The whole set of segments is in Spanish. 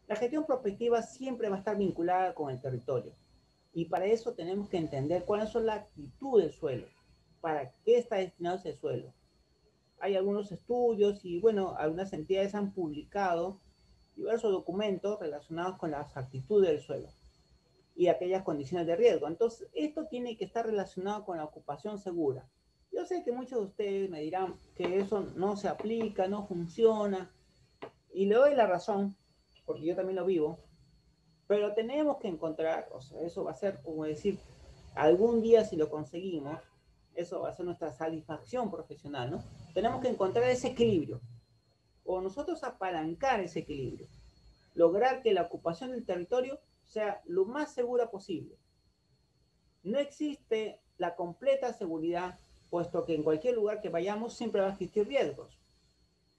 La gestión prospectiva siempre va a estar vinculada con el territorio. Y para eso tenemos que entender cuáles son las actitudes del suelo, para qué está destinado ese suelo. Hay algunos estudios y, bueno, algunas entidades han publicado diversos documentos relacionados con las actitudes del suelo y aquellas condiciones de riesgo. Entonces, esto tiene que estar relacionado con la ocupación segura. Yo sé que muchos de ustedes me dirán que eso no se aplica, no funciona, y le doy la razón, porque yo también lo vivo, pero tenemos que encontrar, o sea, eso va a ser como decir, algún día si lo conseguimos, eso va a ser nuestra satisfacción profesional, ¿no? Tenemos que encontrar ese equilibrio, o nosotros apalancar ese equilibrio, lograr que la ocupación del territorio sea lo más segura posible. No existe la completa seguridad, puesto que en cualquier lugar que vayamos siempre va a existir riesgos.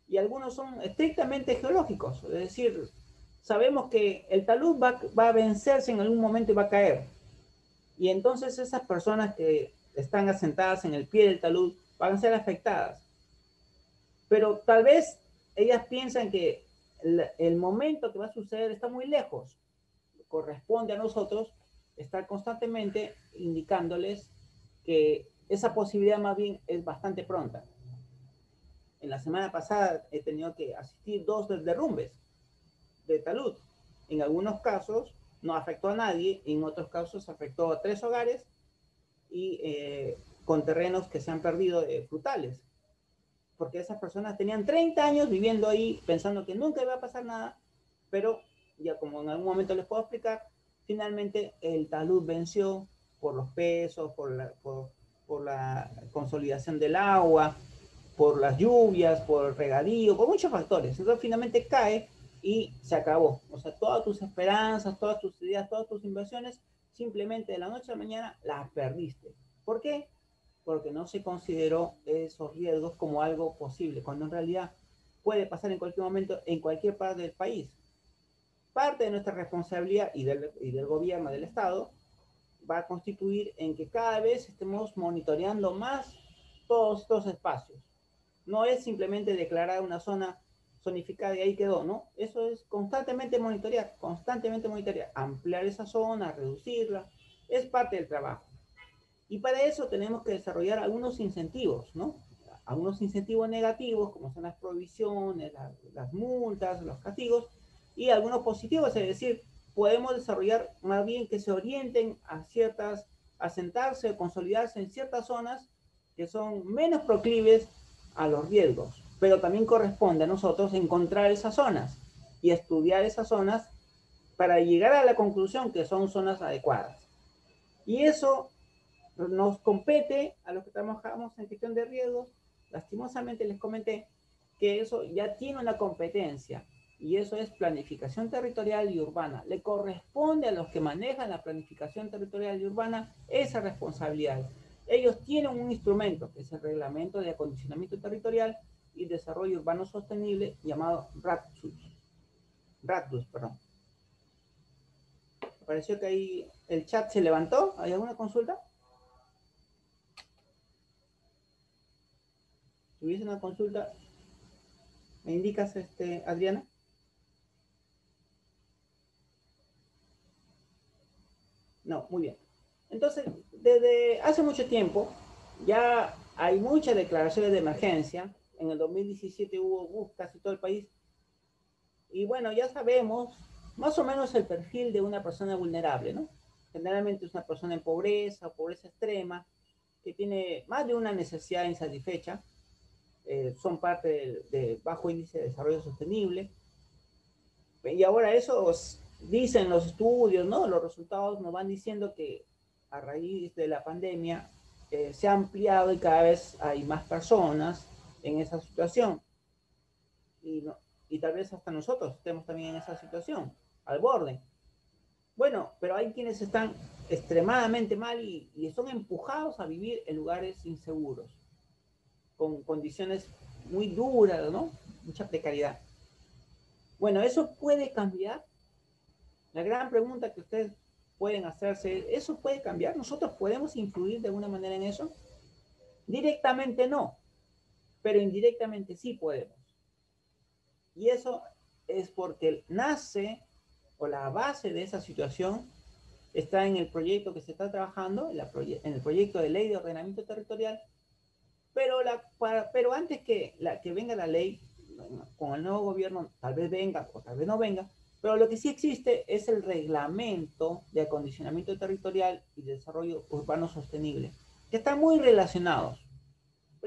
Y algunos son estrictamente geológicos, es decir, sabemos que el talud va a vencerse en algún momento y va a caer. Y entonces esas personas que están asentadas en el pie del talud van a ser afectadas. Pero tal vez ellas piensan que el momento que va a suceder está muy lejos. Corresponde a nosotros estar constantemente indicándoles que esa posibilidad más bien es bastante pronta. En la semana pasada he tenido que asistir 2 derrumbes de talud. En algunos casos no afectó a nadie, en otros casos afectó a 3 hogares y con terrenos que se han perdido frutales, porque esas personas tenían 30 años viviendo ahí pensando que nunca iba a pasar nada, pero ya como en algún momento les puedo explicar, finalmente el talud venció por los pesos, por la consolidación del agua, por las lluvias, por el regadío, por muchos factores. Entonces finalmente cae y se acabó. O sea, todas tus esperanzas, todas tus ideas, todas tus inversiones, simplemente de la noche a la mañana las perdiste. ¿Por qué? Porque no se consideró esos riesgos como algo posible, cuando en realidad puede pasar en cualquier momento, en cualquier parte del país. Parte de nuestra responsabilidad y del gobierno, del Estado, va a constituir en que cada vez estemos monitoreando más todos estos espacios. No es simplemente declarar una zona zonificada y ahí quedó, ¿no? Eso es constantemente monitorear, ampliar esa zona, reducirla, es parte del trabajo. Y para eso tenemos que desarrollar algunos incentivos, ¿no? Algunos incentivos negativos, como son las prohibiciones, las multas, los castigos, y algunos positivos, es decir, podemos desarrollar más bien que se orienten a sentarse o consolidarse en ciertas zonas que son menos proclives a los riesgos, pero también corresponde a nosotros encontrar esas zonas y estudiar esas zonas para llegar a la conclusión que son zonas adecuadas. Y eso nos compete a los que trabajamos en gestión de riesgos. Lastimosamente les comenté que eso ya tiene una competencia y eso es planificación territorial y urbana. Le corresponde a los que manejan la planificación territorial y urbana esa responsabilidad. Ellos tienen un instrumento que es el Reglamento de Acondicionamiento Territorial y Desarrollo Urbano Sostenible llamado RADSUS. RADSUS, perdón. Me pareció que ahí el chat se levantó. ¿Hay alguna consulta? Si hubiese una consulta, ¿me indicas, Adriana? No, muy bien. Entonces, desde hace mucho tiempo ya hay muchas declaraciones de emergencia. En el 2017 hubo casi todo el país. Y bueno, ya sabemos más o menos el perfil de una persona vulnerable, ¿no? Generalmente es una persona en pobreza, pobreza extrema, que tiene más de una necesidad insatisfecha. Son parte de bajo índice de desarrollo sostenible. Y ahora eso dicen los estudios, ¿no? Los resultados nos van diciendo que a raíz de la pandemia se ha ampliado y cada vez hay más personas en esa situación. Y, no, y tal vez hasta nosotros estemos también en esa situación, al borde. Bueno, pero hay quienes están extremadamente mal y son empujados a vivir en lugares inseguros, con condiciones muy duras, ¿no? Mucha precariedad. Bueno, eso puede cambiar. La gran pregunta que ustedes pueden hacerse es, ¿eso puede cambiar? ¿Nosotros podemos influir de alguna manera en eso? Directamente no, pero indirectamente sí podemos. Y eso es porque nace o la base de esa situación está en el proyecto que se está trabajando, en el proyecto de ley de ordenamiento territorial, pero antes que venga la ley, con el nuevo gobierno, tal vez venga o tal vez no venga, pero lo que sí existe es el reglamento de acondicionamiento territorial y desarrollo urbano sostenible, que están muy relacionados.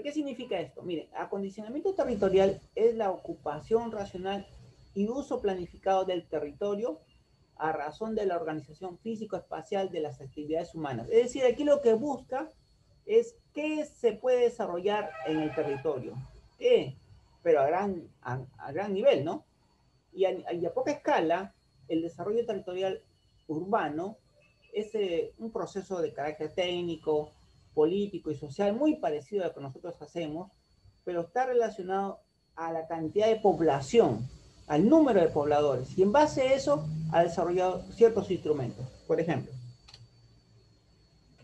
¿Qué significa esto? Miren, acondicionamiento territorial es la ocupación racional y uso planificado del territorio a razón de la organización físico-espacial de las actividades humanas. Es decir, aquí lo que busca es qué se puede desarrollar en el territorio. ¿Qué? Pero a gran nivel, ¿no? Y a poca escala, el desarrollo territorial urbano es un proceso de carácter técnico, político y social muy parecido a lo que nosotros hacemos, pero está relacionado a la cantidad de población, al número de pobladores, y en base a eso ha desarrollado ciertos instrumentos. Por ejemplo,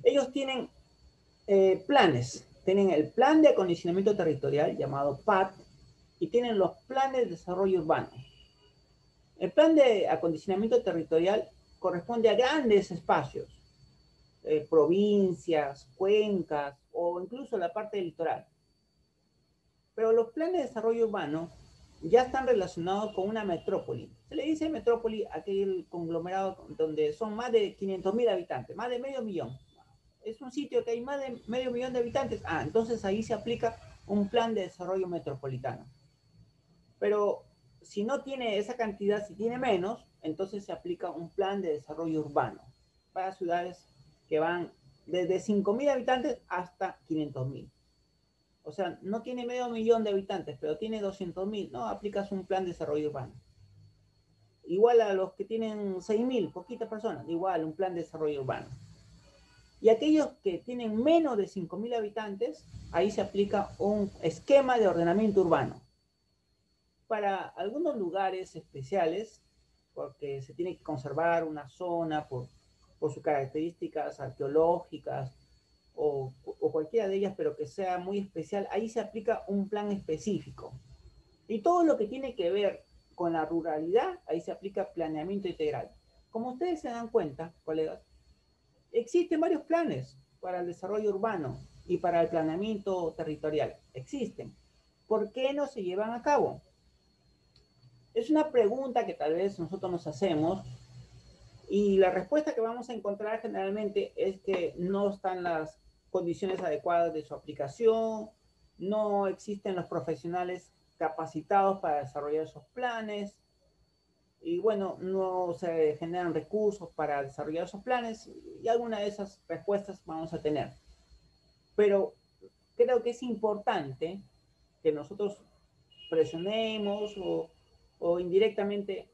ellos tienen planes, tienen el plan de acondicionamiento territorial llamado PAT y tienen los planes de desarrollo urbano. El plan de acondicionamiento territorial corresponde a grandes espacios, provincias, cuencas o incluso la parte litoral. Pero los planes de desarrollo urbano ya están relacionados con una metrópoli. Se le dice metrópoli a aquel conglomerado donde son más de 500.000 habitantes, más de medio millón. Es un sitio que hay más de medio millón de habitantes. Entonces ahí se aplica un plan de desarrollo metropolitano. Pero si no tiene esa cantidad, si tiene menos, entonces se aplica un plan de desarrollo urbano para ciudades que van desde 5.000 habitantes hasta 500.000. O sea, no tiene medio millón de habitantes, pero tiene 200.000, no, aplicas un plan de desarrollo urbano. Igual a los que tienen 6.000, poquitas personas, igual un plan de desarrollo urbano. Y aquellos que tienen menos de 5.000 habitantes, ahí se aplica un esquema de ordenamiento urbano. Para algunos lugares especiales, porque se tiene que conservar una zona por sus características arqueológicas o cualquiera de ellas, pero que sea muy especial, ahí se aplica un plan específico. Y todo lo que tiene que ver con la ruralidad, ahí se aplica planeamiento integral. Como ustedes se dan cuenta, colegas, existen varios planes para el desarrollo urbano y para el planeamiento territorial. Existen. ¿Por qué no se llevan a cabo? Es una pregunta que tal vez nosotros nos hacemos y la respuesta que vamos a encontrar generalmente es que no están las condiciones adecuadas de su aplicación, no existen los profesionales capacitados para desarrollar esos planes y bueno, no se generan recursos para desarrollar esos planes y alguna de esas respuestas vamos a tener. Pero creo que es importante que nosotros presionemos o indirectamente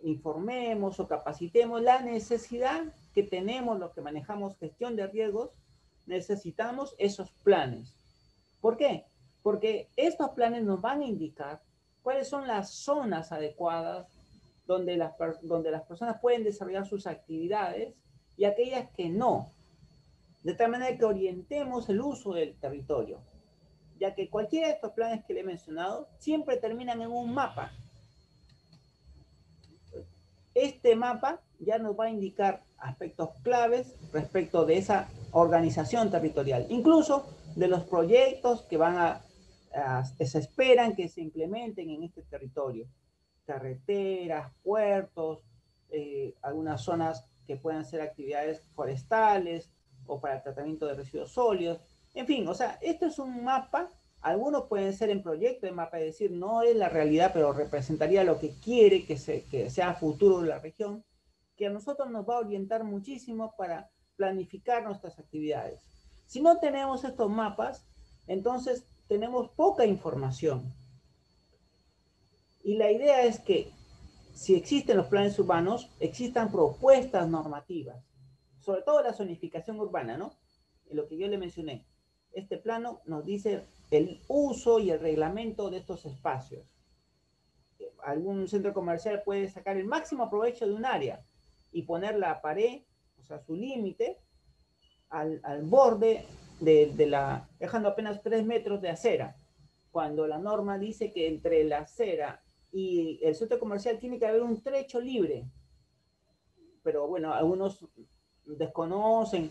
informemos o capacitemos la necesidad que tenemos los que manejamos gestión de riesgos, necesitamos esos planes. ¿Por qué? Porque estos planes nos van a indicar cuáles son las zonas adecuadas donde las personas pueden desarrollar sus actividades y aquellas que no. De tal manera que orientemos el uso del territorio, ya que cualquiera de estos planes que le he mencionado siempre terminan en un mapa. Este mapa ya nos va a indicar aspectos claves respecto de esa organización territorial, incluso de los proyectos que se esperan que se implementen en este territorio. Carreteras, puertos, algunas zonas que puedan ser actividades forestales o para el tratamiento de residuos sólidos. En fin, o sea, esto es un mapa. Algunos pueden ser en proyecto de mapa, es decir, no es la realidad, pero representaría lo que quiere que sea futuro de la región, que a nosotros nos va a orientar muchísimo para planificar nuestras actividades. Si no tenemos estos mapas, entonces tenemos poca información. Y la idea es que si existen los planes urbanos, existan propuestas normativas, sobre todo la zonificación urbana, ¿no? Lo que yo le mencioné. Este plano nos dice el uso y el reglamento de estos espacios. Algún centro comercial puede sacar el máximo provecho de un área y poner la pared, o sea, su límite, al borde dejando apenas 3 metros de acera, cuando la norma dice que entre la acera y el centro comercial tiene que haber un trecho libre. Pero bueno, algunos desconocen,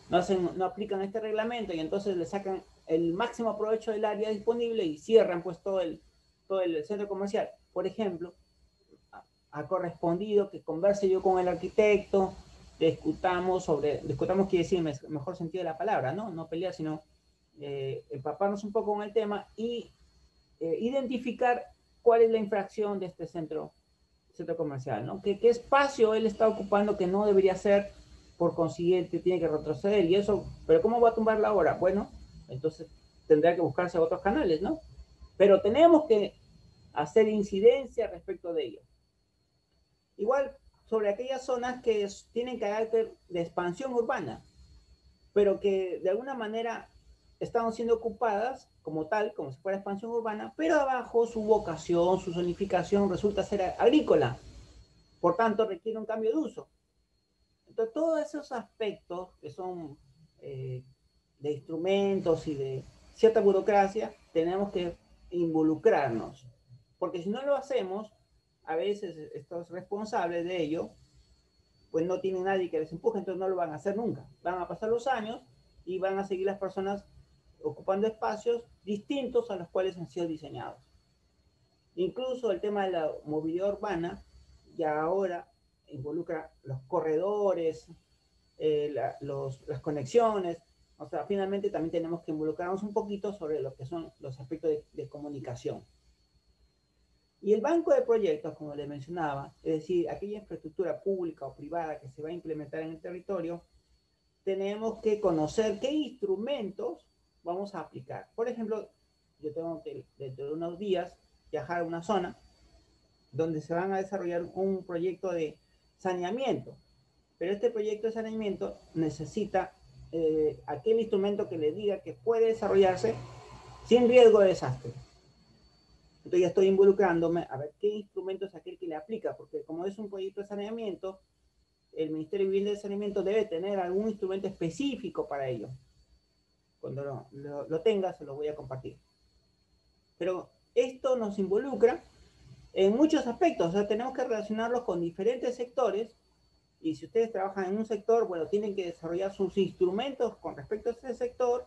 no aplican este reglamento y entonces le sacan el máximo provecho del área disponible y cierran pues todo el centro comercial. Por ejemplo, ha correspondido que converse yo con el arquitecto, discutamos quiere decir en el mejor sentido de la palabra, ¿no? No pelear, sino empaparnos un poco con el tema y identificar cuál es la infracción de este centro comercial, ¿no? ¿Qué espacio él está ocupando que no debería ser, por consiguiente tiene que retroceder y eso, pero ¿cómo va a tumbar la obra? Bueno, entonces tendrá que buscarse otros canales, ¿no? Pero tenemos que hacer incidencia respecto de ello. Igual sobre aquellas zonas que tienen carácter de expansión urbana, pero que de alguna manera están siendo ocupadas como tal, como si fuera expansión urbana, pero abajo su vocación, su zonificación resulta ser agrícola. Por tanto, requiere un cambio de uso. Entonces, todos esos aspectos que son de instrumentos y de cierta burocracia, tenemos que involucrarnos. Porque si no lo hacemos, a veces estos responsables de ello, pues no tienen nadie que les empuje, entonces no lo van a hacer nunca. Van a pasar los años y van a seguir las personas ocupando espacios distintos a los cuales han sido diseñados. Incluso el tema de la movilidad urbana ya ahora involucra los corredores, las conexiones. O sea, finalmente también tenemos que involucrarnos un poquito sobre lo que son los aspectos de comunicación. Y el banco de proyectos, como les mencionaba, es decir, aquella infraestructura pública o privada que se va a implementar en el territorio, tenemos que conocer qué instrumentos vamos a aplicar. Por ejemplo, yo tengo que dentro de unos días viajar a una zona donde se van a desarrollar un proyecto de saneamiento. Pero este proyecto de saneamiento necesita aquel instrumento que le diga que puede desarrollarse sin riesgo de desastre. Entonces ya estoy involucrándome a ver qué instrumento es aquel que le aplica, porque como es un proyecto de saneamiento, el Ministerio de Vivienda y Saneamiento debe tener algún instrumento específico para ello. Cuando lo tenga, se lo voy a compartir. Pero esto nos involucra en muchos aspectos, o sea, tenemos que relacionarlos con diferentes sectores y si ustedes trabajan en un sector, bueno, tienen que desarrollar sus instrumentos con respecto a ese sector.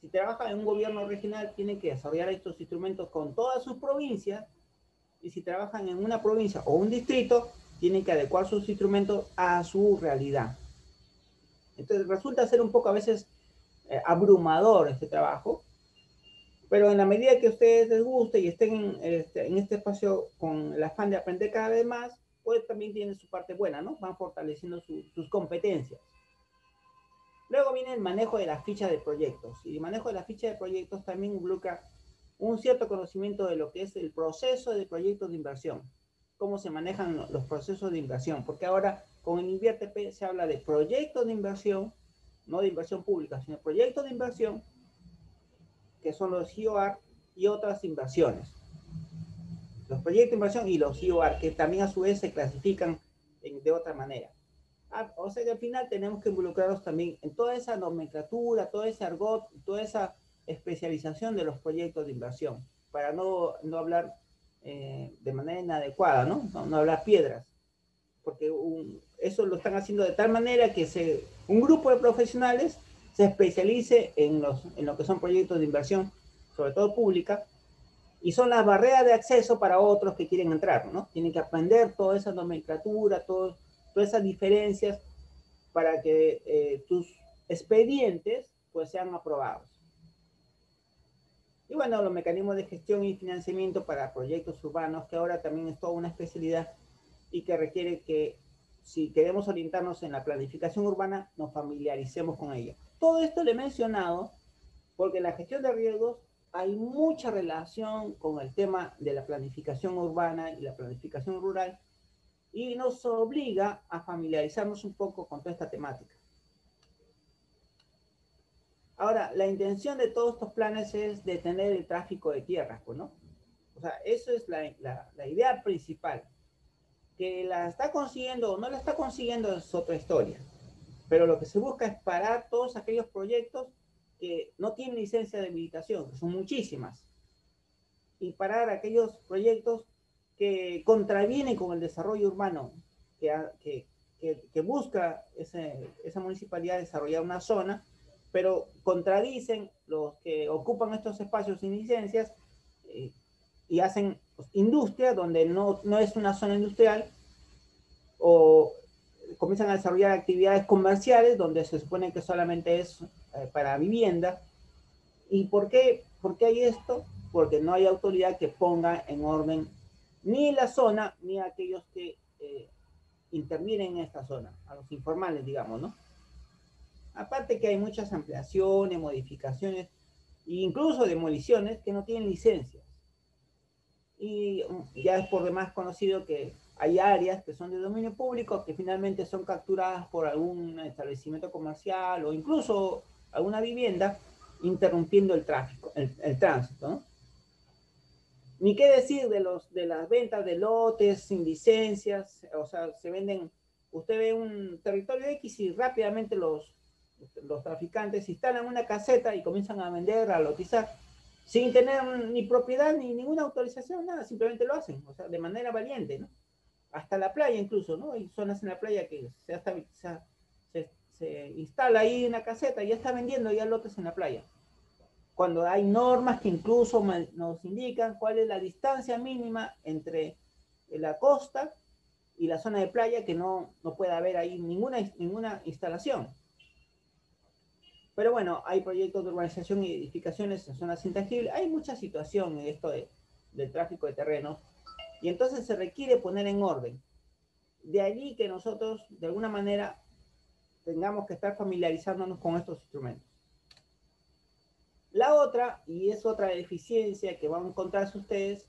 Si trabajan en un gobierno regional, tienen que desarrollar estos instrumentos con todas sus provincias. Y si trabajan en una provincia o un distrito, tienen que adecuar sus instrumentos a su realidad. Entonces resulta ser un poco a veces abrumador este trabajo, pero en la medida que a ustedes les guste y estén en este espacio con el afán de aprender cada vez más, pues también tienen su parte buena, ¿no? Van fortaleciendo sus competencias. Luego viene el manejo de la ficha de proyectos. Y el manejo de la ficha de proyectos también involucra un cierto conocimiento de lo que es el proceso de proyectos de inversión. Cómo se manejan los procesos de inversión. Porque ahora con el InviérteP se habla de proyectos de inversión, no de inversión pública, sino proyectos de inversión, que son los IOR y otras inversiones. Los proyectos de inversión y los IOR, que también a su vez se clasifican de otra manera. O sea que al final tenemos que involucrarnos también en toda esa nomenclatura, todo ese argot, toda esa especialización de los proyectos de inversión, para no hablar de manera inadecuada, no hablar piedras, porque eso lo están haciendo de tal manera que un grupo de profesionales se especialice en lo que son proyectos de inversión, sobre todo pública, y son las barreras de acceso para otros que quieren entrar, ¿no? Tienen que aprender toda esa nomenclatura, todas esas diferencias para que tus expedientes pues sean aprobados. Y bueno, los mecanismos de gestión y financiamiento para proyectos urbanos, que ahora también es toda una especialidad y que requiere que si queremos orientarnos en la planificación urbana, nos familiaricemos con ello. Todo esto le he mencionado porque en la gestión de riesgos hay mucha relación con el tema de la planificación urbana y la planificación rural y nos obliga a familiarizarnos un poco con toda esta temática. Ahora, la intención de todos estos planes es detener el tráfico de tierras, pues, ¿no? O sea, eso es la idea principal. Que la está consiguiendo o no la está consiguiendo es otra historia. Pero lo que se busca es parar todos aquellos proyectos que no tienen licencia de habilitación, que son muchísimas. Y parar aquellos proyectos que contraviene con el desarrollo urbano, que busca esa municipalidad desarrollar una zona, pero contradicen los que ocupan estos espacios sin licencias y hacen pues, industria donde no es una zona industrial, o comienzan a desarrollar actividades comerciales donde se supone que solamente es para vivienda. ¿Y por qué hay esto? Porque no hay autoridad que ponga en orden ni la zona ni a aquellos que intervienen en esta zona, a los informales, digamos, ¿no? Aparte que hay muchas ampliaciones, modificaciones e incluso demoliciones que no tienen licencias. Y ya es por demás conocido que hay áreas que son de dominio público que finalmente son capturadas por algún establecimiento comercial o incluso alguna vivienda, interrumpiendo el tráfico, el tránsito, ¿no? Ni qué decir de las ventas de lotes sin licencias, o sea, se venden, usted ve un territorio X y rápidamente los traficantes instalan una caseta y comienzan a vender, a lotizar, sin tener ni propiedad ni ninguna autorización, nada, simplemente lo hacen, o sea, de manera valiente, ¿no? Hasta la playa incluso, ¿no? Hay zonas en la playa que se instala ahí una caseta y ya está vendiendo ya lotes en la playa. Cuando hay normas que incluso nos indican cuál es la distancia mínima entre la costa y la zona de playa, que no puede haber ahí ninguna instalación. Pero bueno, hay proyectos de urbanización y edificaciones en zonas intangibles. Hay mucha situación en esto del tráfico de terrenos y entonces se requiere poner en orden. De allí que nosotros, de alguna manera, tengamos que estar familiarizándonos con estos instrumentos. La otra, y es otra deficiencia que van a encontrarse ustedes,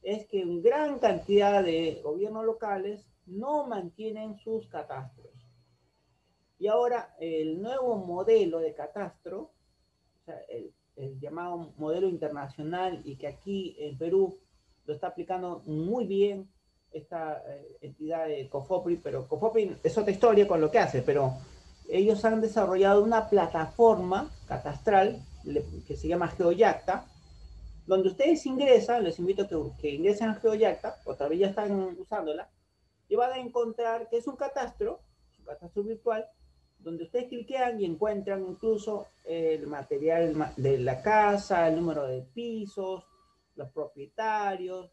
es que en gran cantidad de gobiernos locales no mantienen sus catastros. Y ahora el nuevo modelo de catastro, o sea, el llamado modelo internacional, y que aquí en Perú lo está aplicando muy bien esta entidad de COFOPRI, pero COFOPRI es otra historia con lo que hace, pero ellos han desarrollado una plataforma catastral que se llama GeoYacta, donde ustedes ingresan, les invito a que ingresen a GeoYacta, otra vez ya están usándola, y van a encontrar que es un catastro virtual, donde ustedes cliquean y encuentran incluso el material de la casa, el número de pisos, los propietarios,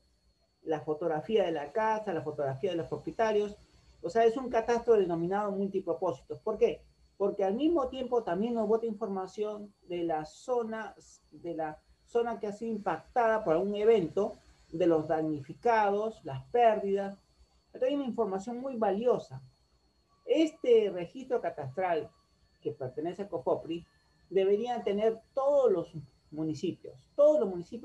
la fotografía de la casa, la fotografía de los propietarios. O sea, es un catastro denominado multipropósitos. ¿Por qué? Porque al mismo tiempo también nos bota información de la zona que ha sido impactada por algún evento, de los damnificados, las pérdidas. Entonces hay una información muy valiosa. Este registro catastral que pertenece a COFOPRI deberían tener todos los municipios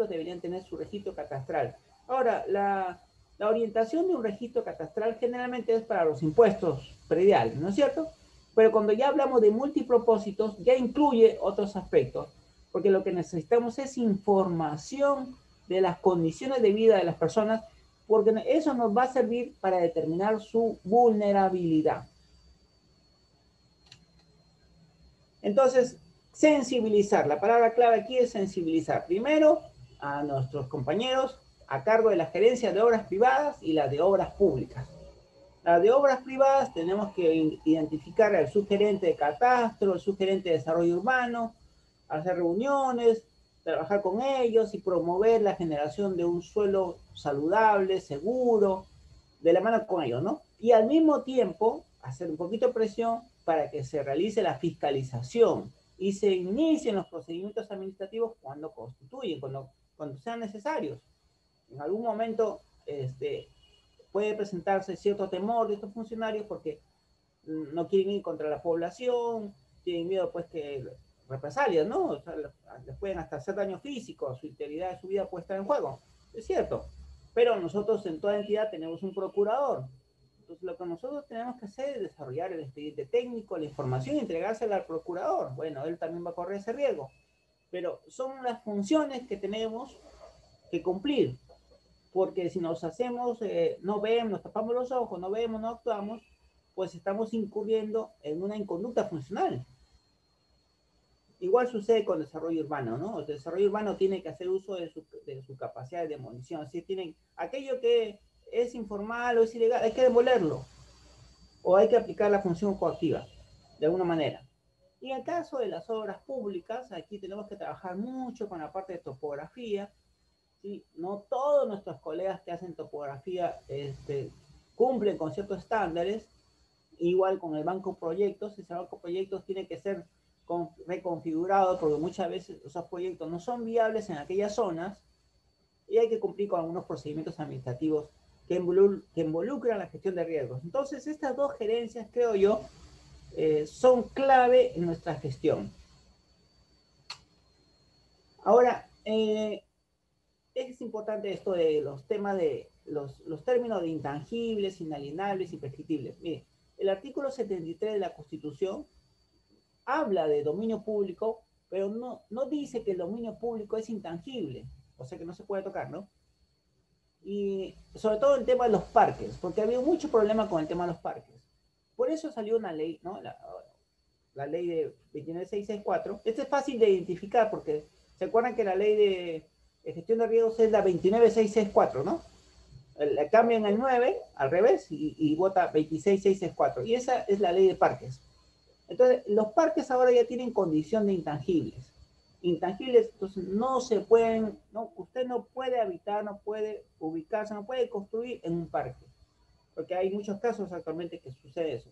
deberían tener su registro catastral. Ahora, la orientación de un registro catastral generalmente es para los impuestos prediales, ¿no es cierto? Pero cuando ya hablamos de multipropósitos, ya incluye otros aspectos, porque lo que necesitamos es información de las condiciones de vida de las personas, porque eso nos va a servir para determinar su vulnerabilidad. Entonces, sensibilizar. La palabra clave aquí es sensibilizar. Primero, a nuestros compañeros a cargo de la gerencia de obras privadas y la de obras públicas. La de obras privadas tenemos que identificar al subgerente de catastro, al subgerente de desarrollo urbano, hacer reuniones, trabajar con ellos y promover la generación de un suelo saludable, seguro, de la mano con ellos, ¿no? Y al mismo tiempo hacer un poquito de presión para que se realice la fiscalización y se inicien los procedimientos administrativos cuando constituyen, cuando sean necesarios. En algún momento puede presentarse cierto temor de estos funcionarios porque no quieren ir contra la población, tienen miedo pues que represalias, ¿no? O sea, les pueden hasta hacer daño físico, su integridad de su vida puede estar en juego. Es cierto, pero nosotros en toda entidad tenemos un procurador. Entonces lo que nosotros tenemos que hacer es desarrollar el expediente técnico, la información y entregársela al procurador. Bueno, él también va a correr ese riesgo. Pero son las funciones que tenemos que cumplir. Porque si nos hacemos, no vemos, nos tapamos los ojos, no vemos, no actuamos, pues estamos incurriendo en una inconducta funcional. Igual sucede con el desarrollo urbano, ¿no? El desarrollo urbano tiene que hacer uso de su capacidad de demolición. Así tienen aquello que es informal o es ilegal, hay que demolerlo o hay que aplicar la función coactiva de alguna manera. Y en el caso de las obras públicas, aquí tenemos que trabajar mucho con la parte de topografía. ¿Sí? No todos nuestros colegas que hacen topografía cumplen con ciertos estándares, igual con el banco proyectos. Ese banco proyectos tiene que ser reconfigurado porque muchas veces esos proyectos no son viables en aquellas zonas y hay que cumplir con algunos procedimientos administrativos que involucran la gestión de riesgos. Entonces, estas dos gerencias, creo yo, son clave en nuestra gestión. Ahora, es importante esto de los temas de los términos de intangibles, inalienables y prescriptibles. Mire, el artículo 73 de la Constitución habla de dominio público, pero no dice que el dominio público es intangible, o sea que no se puede tocar, ¿no? Y sobre todo el tema de los parques, porque había mucho problema con el tema de los parques. Por eso salió una ley, ¿no? La ley de 29664. Este es fácil de identificar porque se acuerdan que la ley de gestión de riesgos es la 29664, ¿no? Le cambian el 9 al revés y vota 26664. Y esa es la ley de parques. Entonces, los parques ahora ya tienen condición de intangibles. Intangibles, entonces no se pueden, no, usted no puede habitar, no puede ubicarse, no puede construir en un parque. Porque hay muchos casos actualmente que sucede eso.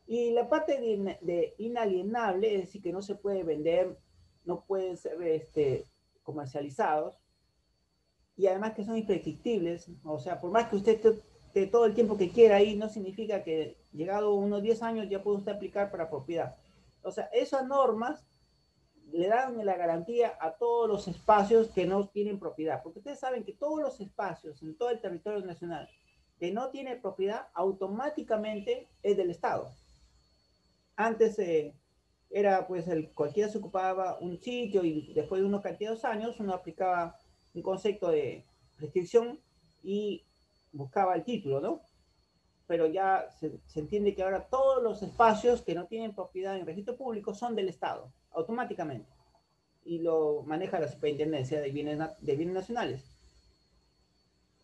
Y la parte de inalienable, es decir, que no se puede vender, no pueden ser comercializados, y además que son imprescriptibles, o sea, por más que usted esté todo el tiempo que quiera ahí, no significa que llegado unos 10 años ya puede usted aplicar para propiedad. O sea, esas normas le dan la garantía a todos los espacios que no tienen propiedad, porque ustedes saben que todos los espacios en todo el territorio nacional que no tiene propiedad, automáticamente es del Estado. Antes era pues cualquiera se ocupaba un sitio y después de unos cantidades de años uno aplicaba un concepto de restricción y buscaba el título, ¿no? Pero ya se entiende que ahora todos los espacios que no tienen propiedad en registro público son del Estado, automáticamente. Y lo maneja la Superintendencia de Bienes Nacionales.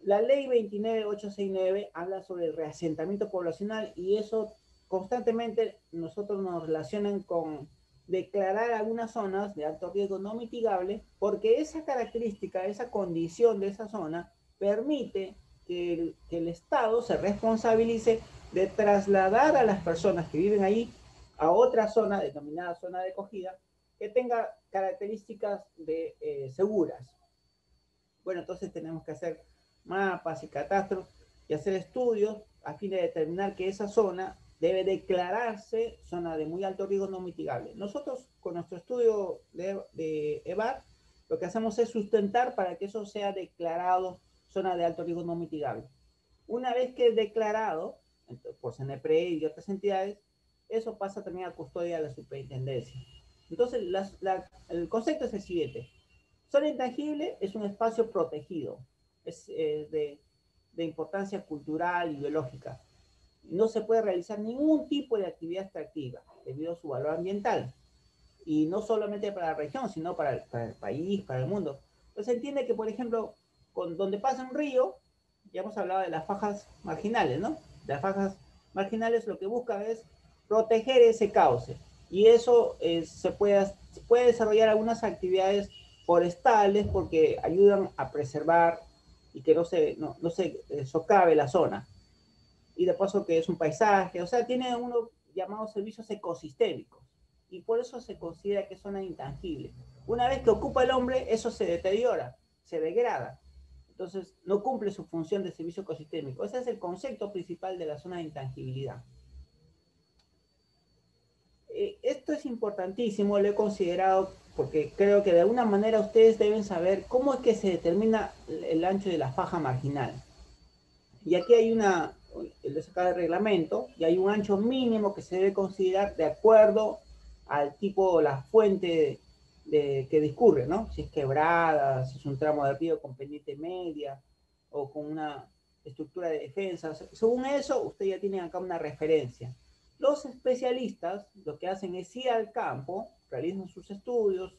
La ley 29869 habla sobre el reasentamiento poblacional y eso constantemente nosotros nos relacionan con declarar algunas zonas de alto riesgo no mitigable porque esa característica, esa condición de esa zona permite que el Estado se responsabilice de trasladar a las personas que viven ahí a otra zona denominada zona de acogida que tenga características seguras. Bueno, entonces tenemos que hacer mapas y catastros y hacer estudios a fin de determinar que esa zona debe declararse zona de muy alto riesgo no mitigable. Nosotros con nuestro estudio de EVAR lo que hacemos es sustentar para que eso sea declarado zona de alto riesgo no mitigable. Una vez que es declarado por CNPRE y otras entidades, eso pasa también a custodia de la superintendencia. Entonces, el concepto es el siguiente. Zona intangible es un espacio protegido, es de importancia cultural y biológica. No se puede realizar ningún tipo de actividad extractiva debido a su valor ambiental. Y no solamente para la región, sino para el país, para el mundo. Entonces se entiende que, por ejemplo, donde pasa un río, ya hemos hablado de las fajas marginales, ¿no? Las fajas marginales lo que buscan es proteger ese cauce. Y eso se puede desarrollar algunas actividades forestales porque ayudan a preservar y que no se socave la zona. Y de paso que es un paisaje, o sea, tiene unos llamados servicios ecosistémicos. Y por eso se considera que es zona intangible. Una vez que ocupa el hombre, eso se deteriora, se degrada. Entonces, no cumple su función de servicio ecosistémico. Ese es el concepto principal de la zona de intangibilidad. Esto es importantísimo, lo he considerado porque creo que de alguna manera ustedes deben saber cómo es que se determina el ancho de la faja marginal. Y aquí hay les acaba el reglamento, y hay un ancho mínimo que se debe considerar de acuerdo al tipo o la fuente que discurre, ¿no? Si es quebrada, si es un tramo de río con pendiente media o con una estructura de defensa. Según eso, usted ya tiene acá una referencia. Los especialistas lo que hacen es ir al campo, realizan sus estudios,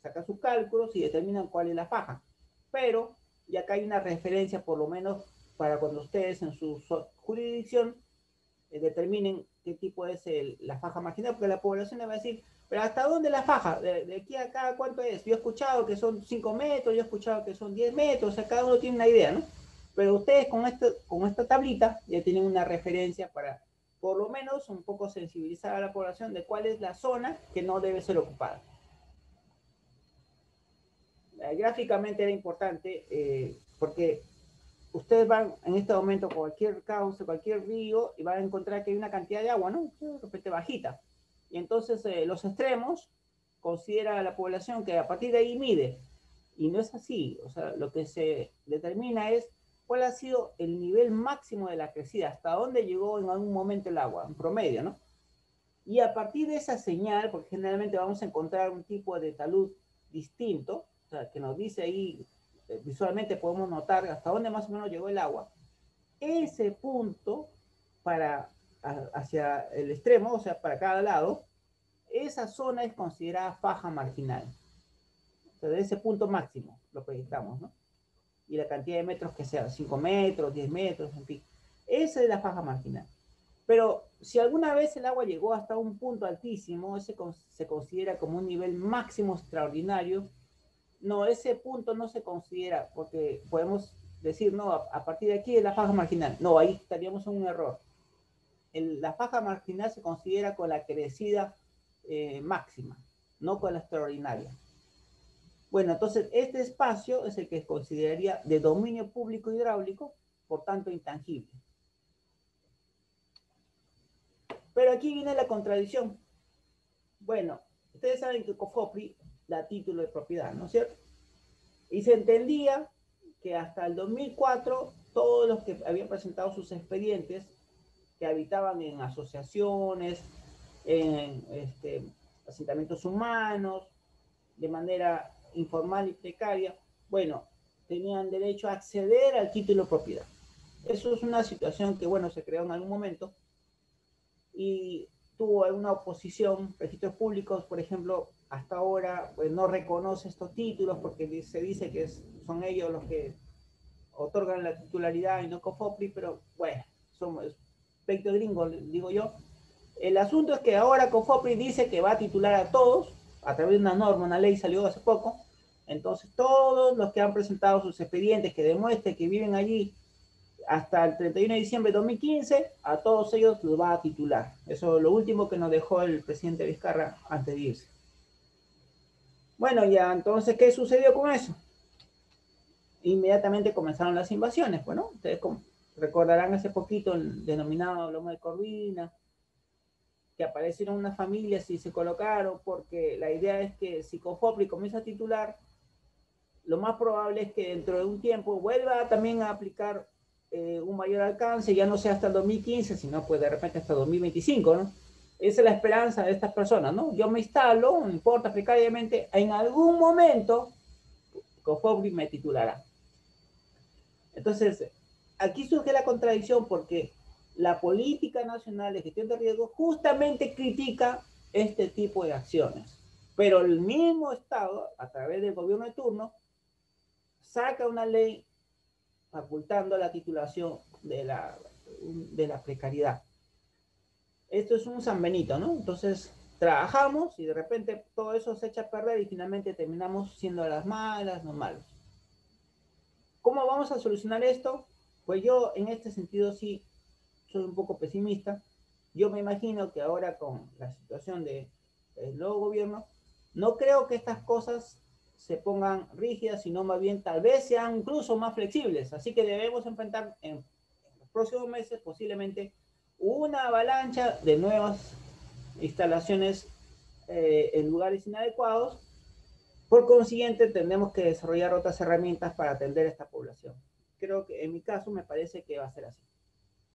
sacan sus cálculos y determinan cuál es la faja. Pero y acá hay una referencia por lo menos para cuando ustedes en su jurisdicción determinen qué tipo es la faja marginal, porque la población le va a decir, pero ¿hasta dónde la faja? De aquí a acá, ¿cuánto es? Yo he escuchado que son 5 metros, yo he escuchado que son 10 metros, o sea, cada uno tiene una idea, ¿no? Pero ustedes con esta tablita ya tienen una referencia para, por lo menos, un poco sensibilizar a la población de cuál es la zona que no debe ser ocupada. Gráficamente era importante porque ustedes van en este momento a cualquier cauce, cualquier río, y van a encontrar que hay una cantidad de agua, ¿no? De repente bajita. Y entonces los extremos considera a la población que a partir de ahí mide. Y no es así. O sea, lo que se determina es cuál ha sido el nivel máximo de la crecida, hasta dónde llegó en algún momento el agua, en promedio, ¿no? Y a partir de esa señal, porque generalmente vamos a encontrar un tipo de talud distinto, o sea, que nos dice ahí, visualmente podemos notar hasta dónde más o menos llegó el agua, ese punto hacia el extremo, o sea, para cada lado, esa zona es considerada faja marginal. O sea, de ese punto máximo lo proyectamos, ¿no? Y la cantidad de metros que sea, 5 metros, 10 metros, en fin. Esa es la faja marginal. Pero si alguna vez el agua llegó hasta un punto altísimo, ese se considera como un nivel máximo extraordinario. No, ese punto no se considera, porque podemos decir, no, a partir de aquí es la faja marginal. No, ahí estaríamos en un error. La faja marginal se considera con la crecida máxima, no con la extraordinaria. Bueno, entonces este espacio es el que consideraría de dominio público hidráulico, por tanto intangible. Pero aquí viene la contradicción. Bueno, ustedes saben que COFOPRI da título de propiedad, ¿no es cierto? Y se entendía que hasta el 2004 todos los que habían presentado sus expedientes, que habitaban en asociaciones, en asentamientos humanos, de manera informal y precaria, bueno, tenían derecho a acceder al título de propiedad. Eso es una situación que, bueno, se creó en algún momento y tuvo alguna oposición. Registros públicos, por ejemplo, hasta ahora pues, no reconoce estos títulos porque se dice que son ellos los que otorgan la titularidad y no COFOPRI, pero bueno, somos peito gringo, digo yo. El asunto es que ahora COFOPRI dice que va a titular a todos a través de una norma, una ley salió hace poco. Entonces todos los que han presentado sus expedientes que demuestren que viven allí hasta el 31 de diciembre de 2015, a todos ellos los va a titular. Eso es lo último que nos dejó el presidente Vizcarra antes de irse. Bueno, ya entonces, ¿qué sucedió con eso? Inmediatamente comenzaron las invasiones. Bueno, ustedes recordarán hace poquito el denominado lomo de Corvina, que aparecieron unas familias y se colocaron, porque la idea es que si COFOPRI comienza a titular, lo más probable es que dentro de un tiempo vuelva también a aplicar un mayor alcance, ya no sea hasta el 2015, sino pues de repente hasta 2025, ¿no? Esa es la esperanza de estas personas, ¿no? Yo me instalo, no importa, precariamente, en algún momento COFOPRI me titulará. Entonces, aquí surge la contradicción porque la política nacional de gestión de riesgo justamente critica este tipo de acciones. Pero el mismo Estado, a través del gobierno de turno, saca una ley facultando la titulación de la precariedad. Esto es un San Benito, ¿no? Entonces, trabajamos y de repente todo eso se echa a perder y finalmente terminamos siendo las malas, los malos. ¿Cómo vamos a solucionar esto? Pues yo en este sentido sí soy un poco pesimista. Yo me imagino que ahora con la situación del nuevo gobierno, no creo que estas cosas se pongan rígidas, sino más bien tal vez sean incluso más flexibles. Así que debemos enfrentar en los próximos meses posiblemente una avalancha de nuevas instalaciones en lugares inadecuados. Por consiguiente, tenemos que desarrollar otras herramientas para atender a esta población. Creo que en mi caso me parece que va a ser así.